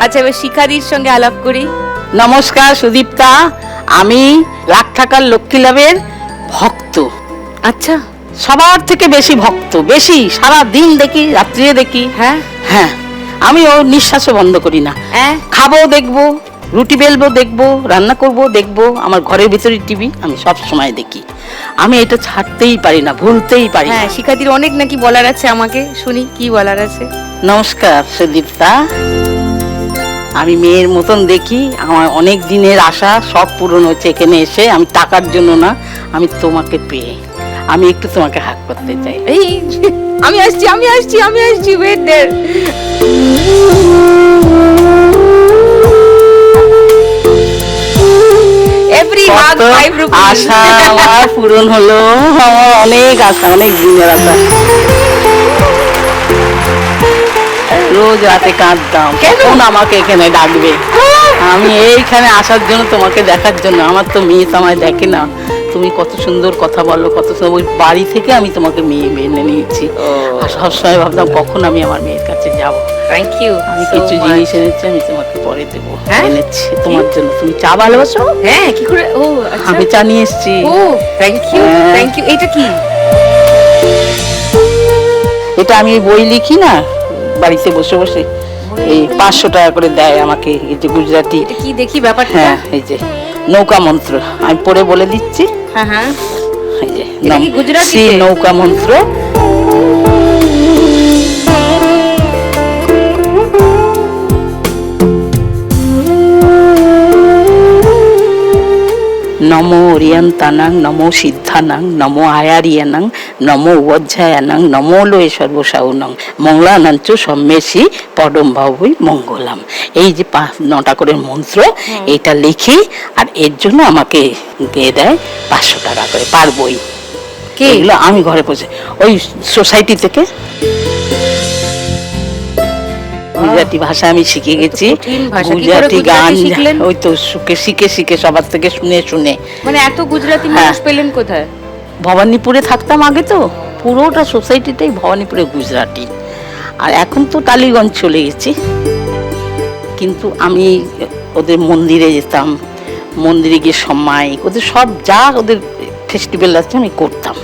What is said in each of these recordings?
আচ্ছা, এবার শিখাদির সঙ্গে আলাপ করি। নমস্কার সুদীপ্তা, আমি লাখ টাকার লক্ষ্মী লাভের ভক্ত। আচ্ছা, সবার থেকে বেশি ভক্ত, বেশি সারা দিন দেখি, রাত্রিরে দেখি। হ্যাঁ হ্যাঁ, আমি ওর নিঃশ্বাসও বন্ধ করি না। হ্যাঁ খাবো দেখবো, রুটি বেলবো দেখবো, রান্না করবো দেখবো, আমার ঘরের ভিতরে টিভি আমি সব সময় দেখি। আমি এটা ছাড়তেই পারি না, ভুলতেই পারি না। হ্যাঁ, শিখাদির অনেক নাকি বলার আছে, আমাকে শুনি কি বলার আছে। নমস্কার সুদীপ্তা, আমি মেয়ের মতন দেখি, আমার অনেক দিনের আশা সব পূরণ হচ্ছে এখানে এসে। আমি টাকার জন্য না, আমি তোমাকে পেয়ে আমি একটু তোমাকে হাত করতে চাই। এই আমি আসছি, আমি আসছি, আমি আসছি, ওয়েট দেয়ার। এভরি হাগ কত 5 রুপিস। আশা আমার পূরণ হলো, আমার অনেক আশা, অনেক দিনের আশা। রোজ রাতে কাঁদতাম কখন আমাকে এখানে ডাকবে। আমি এইখানে আসার জন্য, তোমাকে দেখার জন্য। আমার তো মেয়ে তো আমায় দেখে না, তুমি কত সুন্দর কথা বলো, কত সুন্দর। ওই বাড়ি থেকে আমি তোমাকে মেয়ে মেনে নিয়েছি। আর সবসময় ভাবতাম কখন আমি আমার মেয়ের কাছে যাব। Thank you. আমি কিছু জিনিস এনেছি, আমি তোমাকে পরে দেবো। হ্যাঁ? এনেছি তোমার জন্য। তুমি চা ভালোবাসো? হ্যাঁ, কি করে? ও আচ্ছা, আমি চা নিয়ে এসেছি। ও থ্যাংক ইউ, হ্যাঁ। Thank you. এটা কি? এটা আমি বই লিখি না, বাড়িতে বসে বসে এই 500 টাকা করে দেয় আমাকে, এই যে গুজরাটি। এটা কি দেখি ব্যাপারটা? হ্যাঁ, এই যে নৌকা মন্ত্র আমি পড়ে বলে দিচ্ছি। হ্যাঁ হ্যাঁ, এই যে এটা কি গুজরাটিতে? শ্রী নৌকা মন্ত্র। নমো ওরিয়ন্তানাং, নমো সিদ্ধানাং, নমো আয়ারিয়ানাং, নমো অধ্যায়ানাং, নমো লোয়ে সর্বসাউনং, মঙ্গলানাঞ্চ সম্মেশি পরম ভাবই মঙ্গলাম। এই যে 9টা করে মন্ত্র, এটা লিখি। আর এর জন্য আমাকে দিয়ে দেয় 500 টাকা করে পার বই। কে? এগুলো আমি ঘরে বসে ওই সোসাইটি থেকে গুজরাটি ভাষা আমি শিখে গেছি। কঠিন ভাষা। কি করে গুজরাটি গান গুজরাটি শিখলেন? ওই তো শিখে শিখে সবার থেকে শুনে শুনে। মানে এত গুজরাটি হ্যাঁ। মানুষ পেলেন কোথায়? ভবানীপুরে থাকতাম আগে, তো পুরোটা সোসাইটিটাই ভবানীপুরে গুজরাটি। আর এখন তো টালিগঞ্জ চলে গেছি। কিন্তু আমি ওদের মন্দিরে যেতাম, মন্দিরে গিয়ে সময় ওদের সব যা ওদের ফেস্টিভ্যাল আছে আমি করতাম।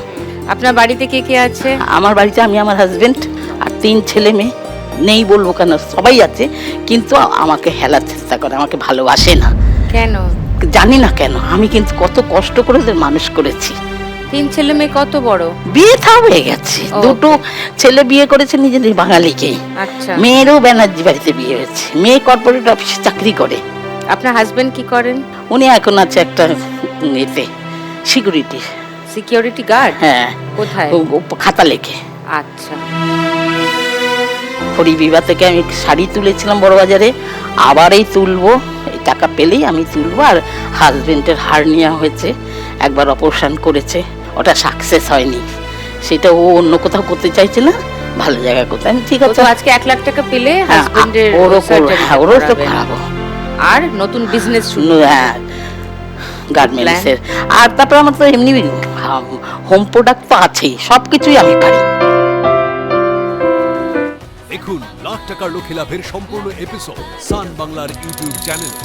আপনার বাড়িতে কে কে আছে? আমার বাড়িতে আমি, আমার হাজবেন্ড আর 3 ছেলে মেয়ে। নেই বলবো কেন, সবাই আছে, কিন্তু আমাকে হেলার চেষ্টা করে, আমাকে ভালোবাসে না। কেন? জানি না কেন। আমি কিন্তু কত কষ্ট করে ওদের মানুষ করেছি। 3 ছেলে মেয়ে কত বড়? বিয়ে থা হয়ে গেছে। ও। 2টো ছেলে বিয়ে করেছে নিজেদের বাঙালিকেই। আচ্ছা, মেয়েরও ব্যানার্জি বাড়িতে বিয়ে হয়েছে। মেয়ে কর্পোরেট অফিসে চাকরি করে। আপনার হাজবেন্ড কি করেন? উনি এখন আছে একটা এতে সিকিউরিটি। Security guard? হ্যাঁ, কোথায়? খাতা লেখে। আচ্ছা, হরিবিবাহ থেকে আমি শাড়ি তুলেছিলাম বড়বাজারে, আবার এই তুলবো। এই টাকা পেলেই আমি তুলবো। আর হাজবেন্ডের হার্নিয়া হয়েছে, একবার অপারেশন করেছে, ওটা সাকসেস হয়নি। সেটা ও অন্য কোথাও করতে চাইছে না, ভালো জায়গা কোথায়। আমি ঠিক ও আছে, তো আজকে 1 লাখ টাকা পেলে হ্যাঁ, হাজবেন্ডের ওরও সার্জারি হ্যাঁ, ওরও তো খারাপো। আর নতুন বিজনেস শুরু। হ্যাঁ, গার্মেন্টসের। আর তারপর আমার তো এমনি হোম প্রোডাক্ট তো আছেই, সবকিছুই আমি পারি। দেখুন লাখ টাকার লক্ষ্মী লাভের সম্পূর্ণ এপিসোড সান বাংলার ইউটিউব চ্যানেলে।